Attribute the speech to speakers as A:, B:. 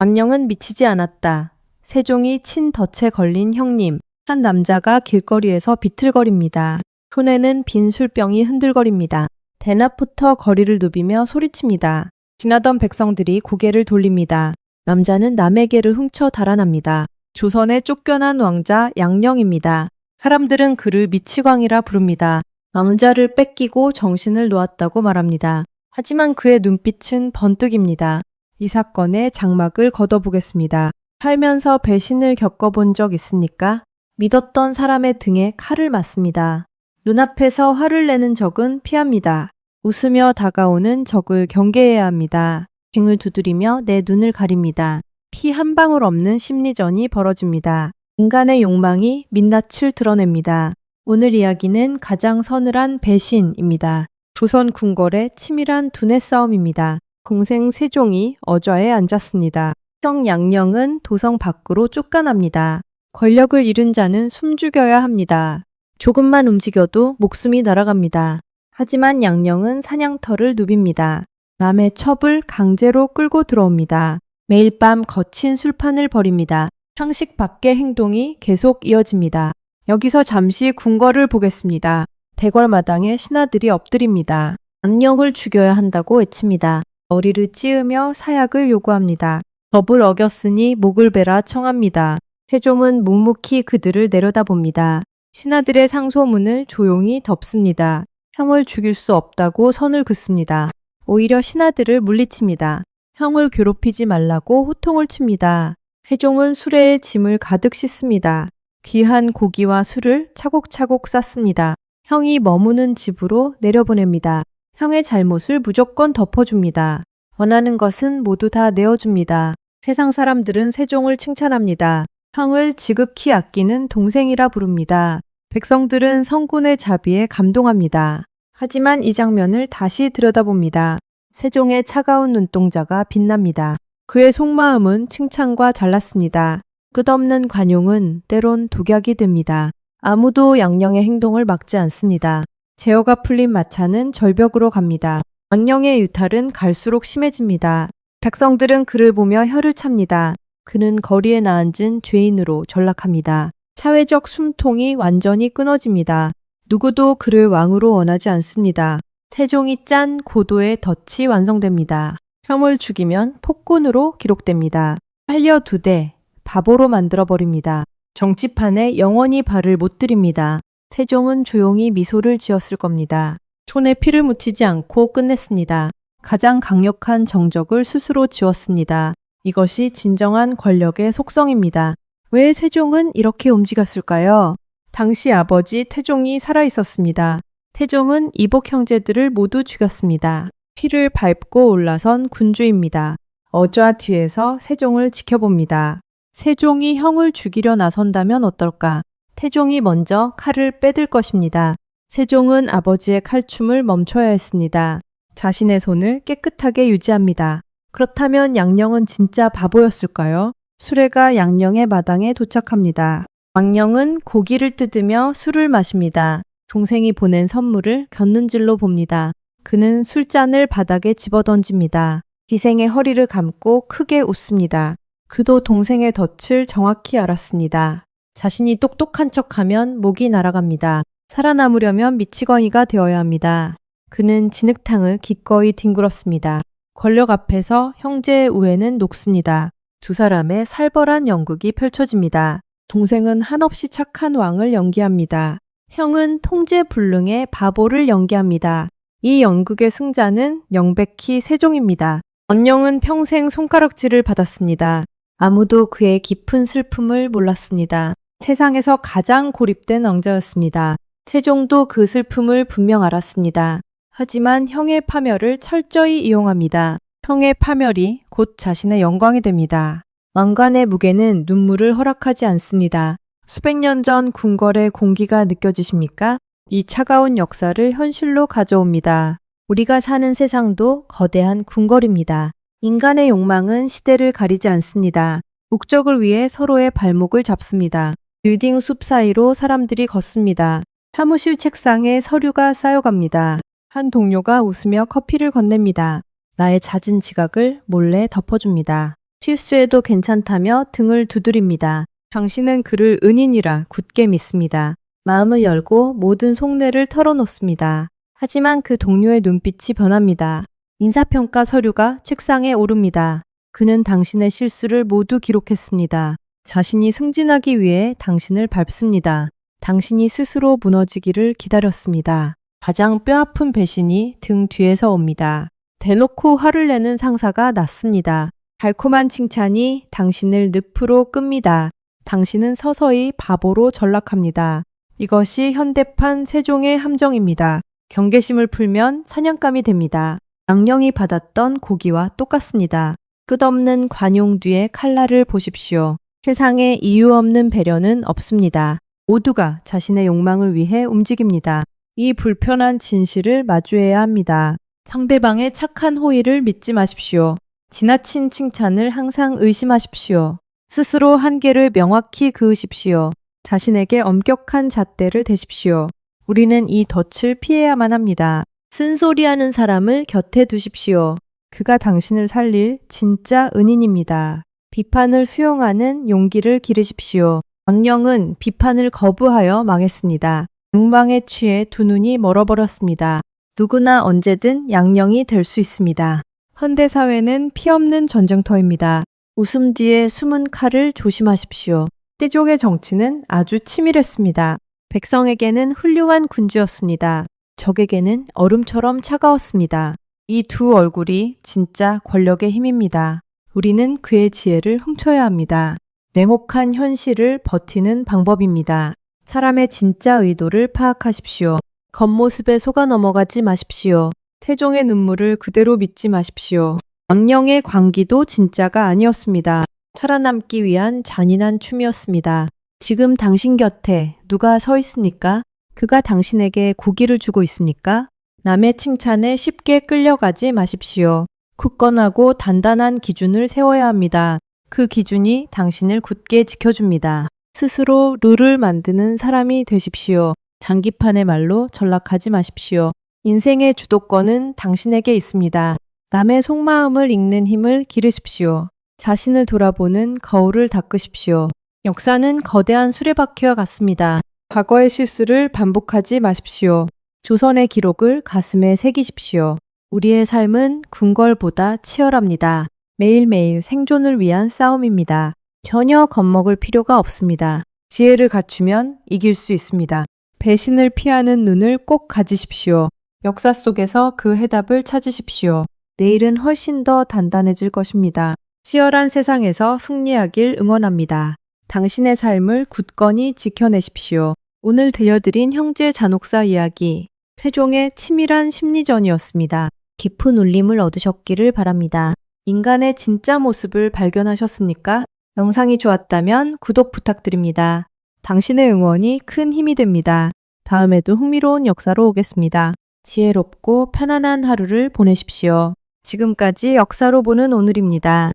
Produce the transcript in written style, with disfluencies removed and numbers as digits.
A: 왕령은 미치지 않았다. 세종이 친 덫에 걸린 형님. 한 남자가 길거리에서 비틀거립니다. 손에는 빈 술병이 흔들거립니다. 대낮부터 거리를 누비며 소리칩니다. 지나던 백성들이 고개를 돌립니다. 남자는 남에게를 훔쳐 달아납니다. 조선에 쫓겨난 왕자 양령입니다. 사람들은 그를 미치광이라 부릅니다. 남자를 뺏기고 정신을 놓았다고 말합니다. 하지만 그의 눈빛은 번뜩입니다. 이 사건의 장막을 걷어보겠습니다. 살면서 배신을 겪어본 적 있습니까? 믿었던 사람의 등에 칼을 맞습니다. 눈앞에서 화를 내는 적은 피합니다. 웃으며 다가오는 적을 경계해야 합니다. 등을 두드리며 내 눈을 가립니다. 피 한 방울 없는 심리전이 벌어집니다. 인간의 욕망이 민낯을 드러냅니다. 오늘 이야기는 가장 서늘한 배신입니다. 조선 궁궐의 치밀한 두뇌 싸움입니다. 동생 세종이 어좌에 앉았습니다. 성 양령은 도성 밖으로 쫓겨납니다. 권력을 잃은 자는 숨죽여야 합니다. 조금만 움직여도 목숨이 날아갑니다. 하지만 양령은 사냥터를 누빕니다. 남의 첩을 강제로 끌고 들어옵니다. 매일 밤 거친 술판을 벌입니다. 상식 밖의 행동이 계속 이어집니다. 여기서 잠시 궁궐을 보겠습니다. 대궐마당에 신하들이 엎드립니다. 양령을 죽여야 한다고 외칩니다. 머리를 찌으며 사약을 요구합니다. 법을 어겼으니 목을 베라 청합니다. 세종은 묵묵히 그들을 내려다봅니다. 신하들의 상소문을 조용히 덮습니다. 형을 죽일 수 없다고 선을 긋습니다. 오히려 신하들을 물리칩니다. 형을 괴롭히지 말라고 호통을 칩니다. 세종은 수레에 짐을 가득 싣습니다. 귀한 고기와 술을 차곡차곡 쌌습니다. 형이 머무는 집으로 내려보냅니다. 형의 잘못을 무조건 덮어줍니다. 원하는 것은 모두 다 내어줍니다. 세상 사람들은 세종을 칭찬합니다. 형을 지극히 아끼는 동생이라 부릅니다. 백성들은 성군의 자비에 감동합니다. 하지만 이 장면을 다시 들여다봅니다. 세종의 차가운 눈동자가 빛납니다. 그의 속마음은 칭찬과 달랐습니다. 끝없는 관용은 때론 독약이 됩니다. 아무도 양령의 행동을 막지 않습니다. 제어가 풀린 마차는 절벽으로 갑니다. 양령의 유탈은 갈수록 심해집니다. 백성들은 그를 보며 혀를 찹니다. 그는 거리에 나앉은 죄인으로 전락합니다. 사회적 숨통이 완전히 끊어집니다. 누구도 그를 왕으로 원하지 않습니다. 세종이 짠 고도의 덫이 완성됩니다. 형을 죽이면 폭군으로 기록됩니다. 살려 2대, 바보로 만들어버립니다. 정치판에 영원히 발을 못 들입니다. 세종은 조용히 미소를 지었을 겁니다. 손에 피를 묻히지 않고 끝냈습니다. 가장 강력한 정적을 스스로 지었습니다. 이것이 진정한 권력의 속성입니다. 왜 세종은 이렇게 움직였을까요? 당시 아버지 태종이 살아있었습니다. 태종은 이복 형제들을 모두 죽였습니다. 피를 밟고 올라선 군주입니다. 어좌 뒤에서 세종을 지켜봅니다. 세종이 형을 죽이려 나선다면 어떨까? 태종이 먼저 칼을 빼들 것입니다. 세종은 아버지의 칼춤을 멈춰야 했습니다. 자신의 손을 깨끗하게 유지합니다. 그렇다면 양령은 진짜 바보였을까요? 수레가 양령의 마당에 도착합니다. 양령은 고기를 뜯으며 술을 마십니다. 동생이 보낸 선물을 곁눈질로 봅니다. 그는 술잔을 바닥에 집어던집니다. 기생의 허리를 감고 크게 웃습니다. 그도 동생의 덫을 정확히 알았습니다. 자신이 똑똑한 척하면 목이 날아갑니다. 살아남으려면 미치광이가 되어야 합니다. 그는 진흙탕을 기꺼이 뒹굴었습니다. 권력 앞에서 형제의 우애는 녹습니다. 두 사람의 살벌한 연극이 펼쳐집니다. 동생은 한없이 착한 왕을 연기합니다. 형은 통제불능의 바보를 연기합니다. 이 연극의 승자는 명백히 세종입니다. 원령은 평생 손가락질을 받았습니다. 아무도 그의 깊은 슬픔을 몰랐습니다. 세상에서 가장 고립된 왕자였습니다. 세종도 그 슬픔을 분명 알았습니다. 하지만 형의 파멸을 철저히 이용합니다. 형의 파멸이 곧 자신의 영광이 됩니다. 왕관의 무게는 눈물을 허락하지 않습니다. 수백 년 전 궁궐의 공기가 느껴지십니까? 이 차가운 역사를 현실로 가져옵니다. 우리가 사는 세상도 거대한 궁궐입니다. 인간의 욕망은 시대를 가리지 않습니다. 목적을 위해 서로의 발목을 잡습니다. 빌딩 숲 사이로 사람들이 걷습니다. 사무실 책상에 서류가 쌓여갑니다. 한 동료가 웃으며 커피를 건넵니다. 나의 잦은 지각을 몰래 덮어줍니다. 실수해도 괜찮다며 등을 두드립니다. 당신은 그를 은인이라 굳게 믿습니다. 마음을 열고 모든 속내를 털어놓습니다. 하지만 그 동료의 눈빛이 변합니다. 인사평가 서류가 책상에 오릅니다. 그는 당신의 실수를 모두 기록했습니다. 자신이 승진하기 위해 당신을 밟습니다. 당신이 스스로 무너지기를 기다렸습니다. 가장 뼈아픈 배신이 등 뒤에서 옵니다. 대놓고 화를 내는 상사가 났습니다. 달콤한 칭찬이 당신을 늪으로 끕니다. 당신은 서서히 바보로 전락합니다. 이것이 현대판 세종의 함정입니다. 경계심을 풀면 사냥감이 됩니다. 양령이 받았던 고기와 똑같습니다. 끝없는 관용 뒤에 칼날을 보십시오. 세상에 이유 없는 배려는 없습니다. 모두가 자신의 욕망을 위해 움직입니다. 이 불편한 진실을 마주해야 합니다. 상대방의 착한 호의를 믿지 마십시오. 지나친 칭찬을 항상 의심하십시오. 스스로 한계를 명확히 그으십시오. 자신에게 엄격한 잣대를 대십시오. 우리는 이 덫을 피해야만 합니다. 쓴소리하는 사람을 곁에 두십시오. 그가 당신을 살릴 진짜 은인입니다. 비판을 수용하는 용기를 기르십시오. 왕령은 비판을 거부하여 망했습니다. 욕망에 취해 두 눈이 멀어버렸습니다. 누구나 언제든 양령이 될 수 있습니다. 현대사회는 피 없는 전쟁터입니다. 웃음 뒤에 숨은 칼을 조심하십시오. 세종의 정치는 아주 치밀했습니다. 백성에게는 훌륭한 군주였습니다. 적에게는 얼음처럼 차가웠습니다. 이 두 얼굴이 진짜 권력의 힘입니다. 우리는 그의 지혜를 훔쳐야 합니다. 냉혹한 현실을 버티는 방법입니다. 사람의 진짜 의도를 파악하십시오. 겉모습에 속아 넘어가지 마십시오. 세종의 눈물을 그대로 믿지 마십시오. 왕령의 광기도 진짜가 아니었습니다. 살아남기 위한 잔인한 춤이었습니다. 지금 당신 곁에 누가 서 있습니까? 그가 당신에게 고기를 주고 있습니까? 남의 칭찬에 쉽게 끌려가지 마십시오. 굳건하고 단단한 기준을 세워야 합니다. 그 기준이 당신을 굳게 지켜줍니다. 스스로 룰을 만드는 사람이 되십시오. 장기판의 말로 전락하지 마십시오. 인생의 주도권은 당신에게 있습니다. 남의 속마음을 읽는 힘을 기르십시오. 자신을 돌아보는 거울을 닦으십시오. 역사는 거대한 수레바퀴와 같습니다. 과거의 실수를 반복하지 마십시오. 조선의 기록을 가슴에 새기십시오. 우리의 삶은 궁궐보다 치열합니다. 매일매일 생존을 위한 싸움입니다. 전혀 겁먹을 필요가 없습니다. 지혜를 갖추면 이길 수 있습니다. 배신을 피하는 눈을 꼭 가지십시오. 역사 속에서 그 해답을 찾으십시오. 내일은 훨씬 더 단단해질 것입니다. 치열한 세상에서 승리하길 응원합니다. 당신의 삶을 굳건히 지켜내십시오. 오늘 들려드린 형제 잔혹사 이야기, 세종의 치밀한 심리전이었습니다. 깊은 울림을 얻으셨기를 바랍니다. 인간의 진짜 모습을 발견하셨습니까? 영상이 좋았다면 구독 부탁드립니다. 당신의 응원이 큰 힘이 됩니다. 다음에도 흥미로운 역사로 오겠습니다. 지혜롭고 편안한 하루를 보내십시오. 지금까지 역사로 보는 오늘입니다.